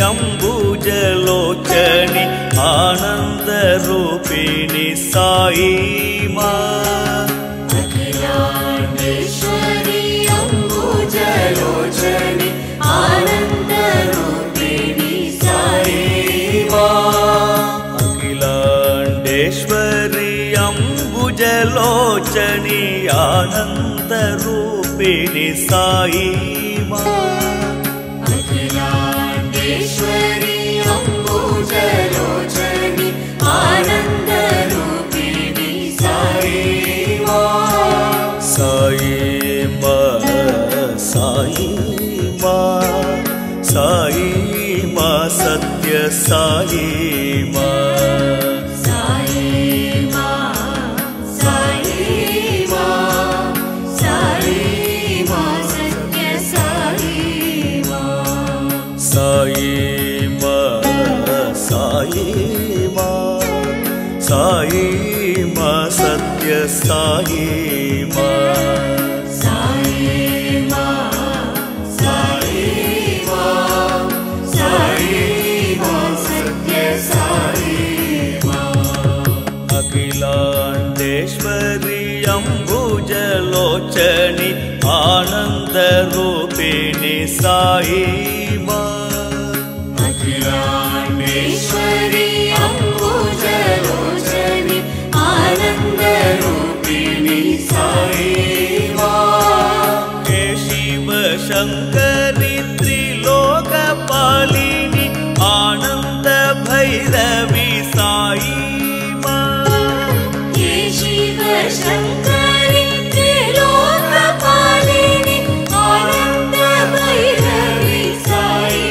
अंबुजलोचनि आनन्दरूपिणि साई मां अखिलाण्डेश्वरि अंबुजलोचनि आनन्दरूपिणि साई मां अखिलाण्डेश्वरि अंबुजलोचनि आनन्दरूपिणि साई मां अखिलाण्डेश्वरि अंबुजलोचनि आनन्दरूपिणि साई मां साई मां साई मां साई मां सत्य साई मां साई मां साई मां साई मां सत्य साई मां साई मां साई मां साई मां सत्य साई मां साई मां साई मां साई मां सत्य साई मां अखिलाण्डेश्वरि अंबुजलोचनि आनन्दरूपिणि साई मां अखिलाण्डेश्वरि अंबुजलोचनि आनन्दरूपिणि साई मां हे शिव शङ्करि त्रिलोकपालिनि आनन्द भैरवि साई मां हे शिव शङ्करि त्रिलोकपालिनि आनन्द भैरवि साई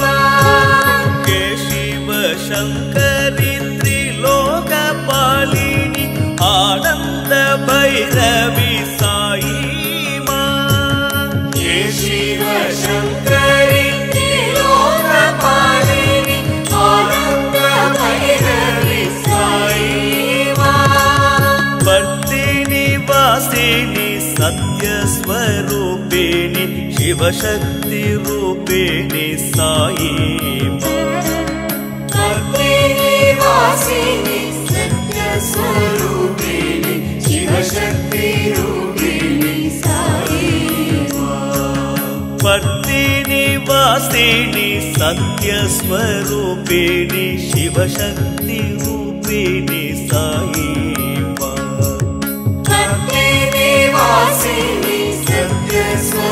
मां हे शिव शङ्करि त्रिलोकपालिनि आनन्द भैरवि साई मां हे शिव शङ्करि त्रिलोकपालिनि आनन्द भैरवि साई मां भक्तिनिवासिनि सत्यस्वरूपिणि शिवशक्तिरूपिणि साई मां भक्तिनिवासिनि सत्यस्वरूपिणि शिवशक्तिरूपिणि साई मां भक्तिनिवासिनि सत्यस्वरूपिणि शिवशक्तिरूपिणि साई मां भक्तिनिवासिनि सत्यस्वरूपिणि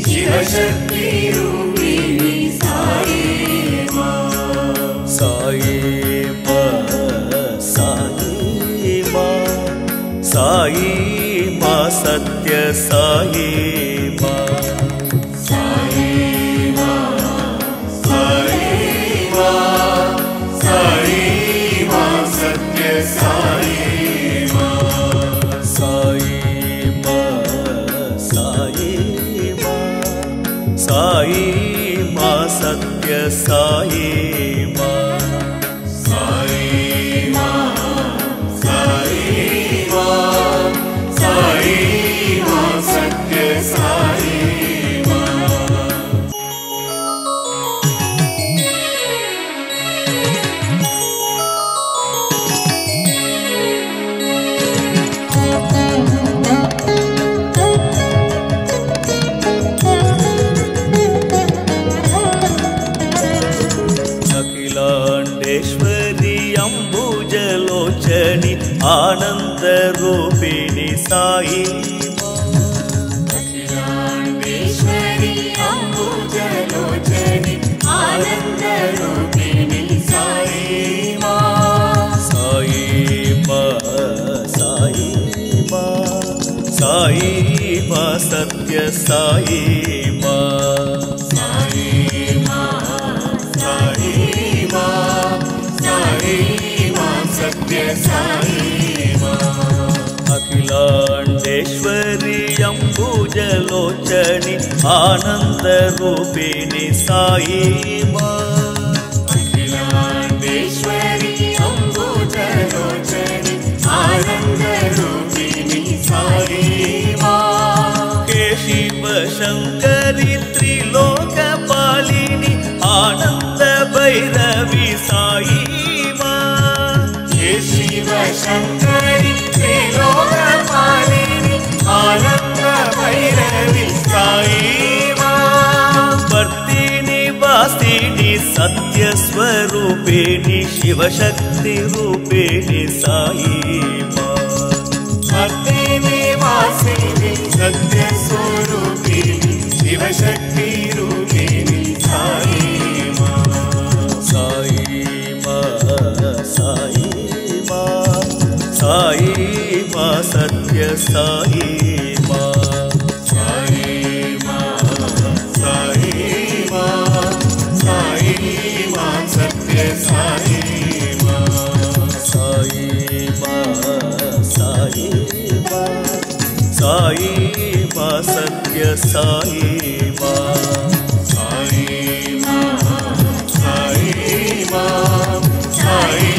शिवशक्तिरूपिणि साई मां साई मां साई मां साई मां सत्य साई मां साई मां साई मां साई मां सत्य साई मां साई मां साई मां साई मां सत्य साई मां साई मां साई मां साई मां सत्य साई मां अखिलाण्डेश्वरि अंबुजलोचनि आनन्दरूपिणि साई अखिलाण्डेश्वरि अंबुजलोचनि आनन्दरूपिणि साई मां साई मां साई मां साई मां सत्य साई मां साई मां साई मां साई मां सत्य साई मां अखिलाण्डेश्वरि अंबुजलोचनि आनन्दरूपिणि साई मां अखिलाण्डेश्वरि अंबुजलोचनि आनन्दरूपिणि साई मां हे शिव शङ्करि त्रिलोकपालिनि निवासिनी सत्यस्वरूपिणी शिवशक्ति रूपिणी साई मां भक्ति निवासिनी सत्यस्वरूपिणी शिवशक्ति रूपिणी साई मां साई मां साई मां साई मां सत्य साई मां सत्य साई मां साई मां साई मां साई मां सत्य साई मां साई मां साई मां साई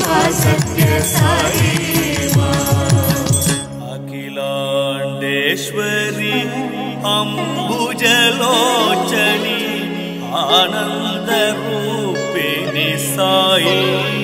मां सत्य साई मां अखिलांडेश्वरी अंबुजलोचनी आनंद रूपिणी साई